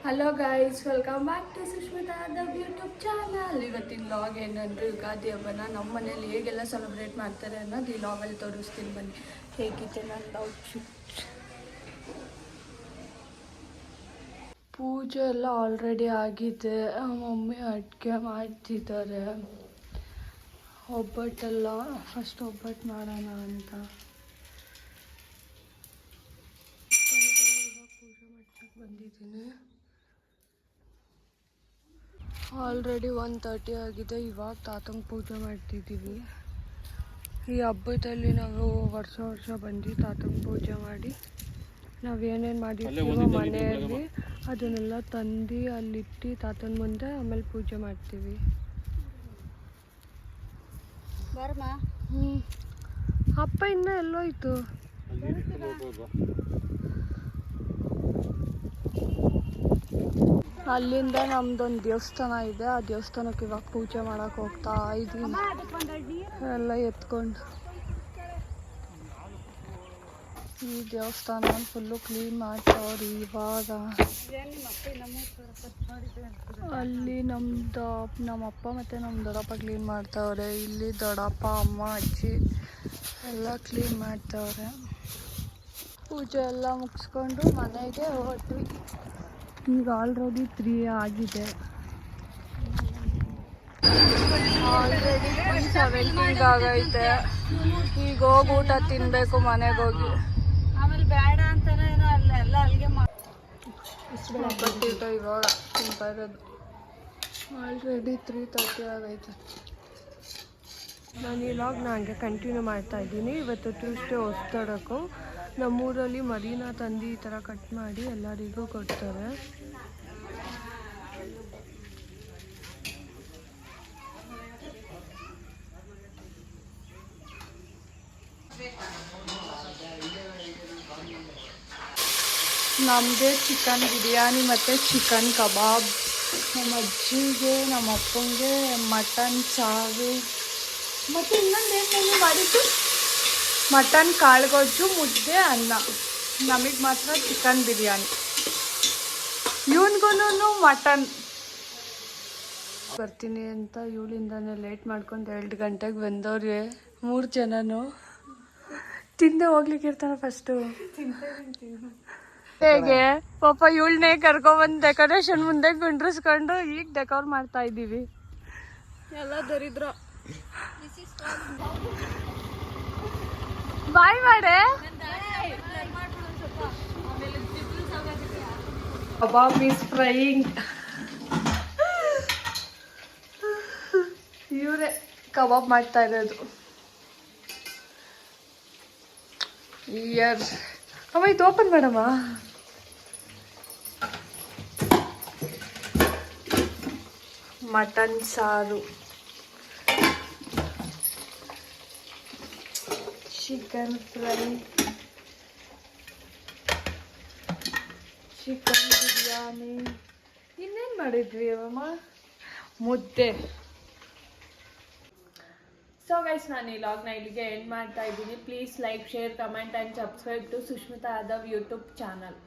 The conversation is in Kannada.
Hello guys, welcome back to Sushmita Yadav YouTube channel. ಇವತ್ತಿನ ಲಾಗ್ ಏನಂದ್ರೆ ಯುಗಾದಿ ಹಬ್ಬನ ನಮ್ಮ ಮನೇಲಿ ಹೇಗೆಲ್ಲ ಸೆಲೆಬ್ರೇಟ್ ಮಾಡ್ತಾರೆ ಅನ್ನೋದು ಈ ಲಾಗಲ್ಲಿ ತೋರಿಸ್ತೀನಿ ಬನ್ನಿ. ಹೇಗಿದೆ ನನ್ನ ಔಟ್ಫಿಟ್. ಪೂಜೆ ಎಲ್ಲ ಆಲ್ರೆಡಿ ಆಗಿದೆ. ಮಮ್ಮಿ ಅಡುಗೆ ಮಾಡ್ತಿದ್ದಾರೆ. ಒಬ್ಬಟ್ಟೆಲ್ಲ ಫಸ್ಟ್ ಒಬ್ಬಟ್ಟು ಮಾಡೋಣ ಅಂತ ಪೂಜೆ ಮಾಡ್ಸಕ್ಕೆ ಬಂದಿದ್ದೀನಿ. ಆಲ್ರೆಡಿ 1:30 ಆಗಿದೆ. ಇವಾಗ ತಾತಂಗೆ ಪೂಜೆ ಮಾಡ್ತಿದ್ದೀವಿ. ಈ ಹಬ್ಬದಲ್ಲಿ ನಾವು ವರ್ಷ ಬಂದು ತಾತಂಗೆ ಪೂಜೆ ಮಾಡಿ ನಾವೇನೇನು ಮಾಡಿರ್ತೀವೋ ಮನೆಯಲ್ಲಿ ಅದನ್ನೆಲ್ಲ ತಂದು ಅಲ್ಲಿಟ್ಟು ತಾತನ ಮುಂದೆ ಆಮೇಲೆ ಪೂಜೆ ಮಾಡ್ತೀವಿ. ಅಪ್ಪ ಇನ್ನೂ ಎಲ್ಲೋಯ್ತು? ಅಲ್ಲಿಂದ ನಮ್ದೊಂದು ದೇವಸ್ಥಾನ ಇದೆ. ಆ ದೇವಸ್ಥಾನಕ್ಕೆ ಇವಾಗ ಪೂಜೆ ಮಾಡಕ್ಕೆ ಹೋಗ್ತಾ ಇದ್ದೀವಿ ಎಲ್ಲ ಎತ್ಕೊಂಡು. ಈ ದೇವಸ್ಥಾನ ಫುಲ್ಲು ಕ್ಲೀನ್ ಮಾಡ್ತಾವ್ರಿ ಇವಾಗ. ಅಲ್ಲಿ ನಮ್ಮ ಅಪ್ಪ ಮತ್ತು ನಮ್ಮ ದೊಡ್ಡಪ್ಪ ಕ್ಲೀನ್ ಮಾಡ್ತಾವ್ರೆ. ಇಲ್ಲಿ ದೊಡ್ಡಪ್ಪ, ಅಮ್ಮ, ಅಜ್ಜಿ ಎಲ್ಲ ಕ್ಲೀನ್ ಮಾಡ್ತಾವ್ರೆ. ಪೂಜೆ ಎಲ್ಲ ಮುಗಿಸ್ಕೊಂಡು ಮನೆಗೆ ಹೊರಟ್ವಿ. ಈಗ ಆಲ್ರೆಡಿ 3 ಆಗಿದೆ. ಆಲ್ರೆಡಿ 3:17 ಆಗೈತೆ. ಈಗ ಹೋಗಿ ಊಟ ತಿನ್ನಬೇಕು ಮನೆಗೆ ಹೋಗಿ. ಆಮೇಲೆ ಬೇಡ ಅಂತಾನೆ ಅಲ್ಲೆಲ್ಲ ಅಲ್ಲಿಗೆ ಒಬ್ಬಟ್ಟಿಟ್ಟು ಇವಾಗ ತಿಂತಾ ಇರೋದು. ಆಲ್ರೆಡಿ 3:30 ಆಗೈತೆ. ನಾನು ಈ ಲಾಗ್ನ ಹಂಗೆ ಕಂಟಿನ್ಯೂ ಮಾಡ್ತಾ ಇದ್ದೀನಿ. ಇವತ್ತು ಟ್ಯೂಸ್ಡೇ ಹೊಸ್ತಡಕ್ಕೂ ನಮ್ಮೂರಲ್ಲಿ ಮರಿನ ತಂದು ಈ ಥರ ಕಟ್ ಮಾಡಿ ಎಲ್ಲರಿಗೂ ಕೊಡ್ತಾರೆ. ನಮಗೆ ಚಿಕನ್ ಬಿರಿಯಾನಿ ಮತ್ತು ಚಿಕನ್ ಕಬಾಬ್. ನಮ್ಮ ಅಜ್ಜಿಗೆ ನಮ್ಮ ಅಪ್ಪಂಗೆ ಮಟನ್ ಸಾರು ಮತ್ತು ಇನ್ನೊಂದು ಏನು ಮಾಡಿದ್ದು ಮಟನ್ ಕಾಳುಗೊಜ್ಜು, ಮುದ್ದೆ, ಅನ್ನ. ನಮಗೆ ಮಾತ್ರ ಚಿಕನ್ ಬಿರಿಯಾನಿ. ಇವನ್ಗೂ ಮಟನ್. ಬರ್ತೀನಿ ಅಂತ ಇವಳಿಂದಾನೆ ಲೇಟ್ ಮಾಡ್ಕೊಂಡು 2 ಗಂಟೆಗೆ ಬಂದವ್ರೆ 3 ಜನನು. ತಿಂದೆ ಹೋಗ್ಲಿಕ್ಕೆ ಇರ್ತಾನೆ ಫಸ್ಟು. ಹೇಗೆ ಪಾಪ ಇವಳನ್ನೇ ಕರ್ಕೊಬಂದು ಡೆಕೋರೇಷನ್ ಮುಂದೆ ಕುಂಡ್ರಿಸ್ಕೊಂಡು ಈಗ ಡೆಕೋರ್ ಮಾಡ್ತಾ ಇದ್ದೀವಿ. ಎಲ್ಲ ದರಿದ್ರ. ಬಾಯ್ ಮಾಡೆ. ಕಬಾಬ್ ಈಸ್ ಫ್ರೈಯಿಂಗ್. ಇವರೇ ಕಬಾಬ್ ಮಾಡ್ತಾ ಇರೋದು. ಇಯರ್ ಅಮ್ಮ ಇದು ಓಪನ್ ಮಾಡಮ್ಮ. ಮಟನ್ ಸಾರು, ಚಿಕನ್ ಫ್ರೈ, ಚಿಕನ್ ಬಿರಿಯಾನಿ. ಇನ್ನೇನು ಮಾಡಿದ್ವಿ ಅಮ್ಮ? ಮುದ್ದೆ. ಸೊ ಗೈಸ್, ನಾನು ಈ ಲಾಗ್ನ ಇಲ್ಲಿಗೆ ಎಂಡ್ ಮಾಡ್ತಾ ಇದ್ದೀನಿ. Please like, share, comment and subscribe to Sushmita Yadav YouTube channel.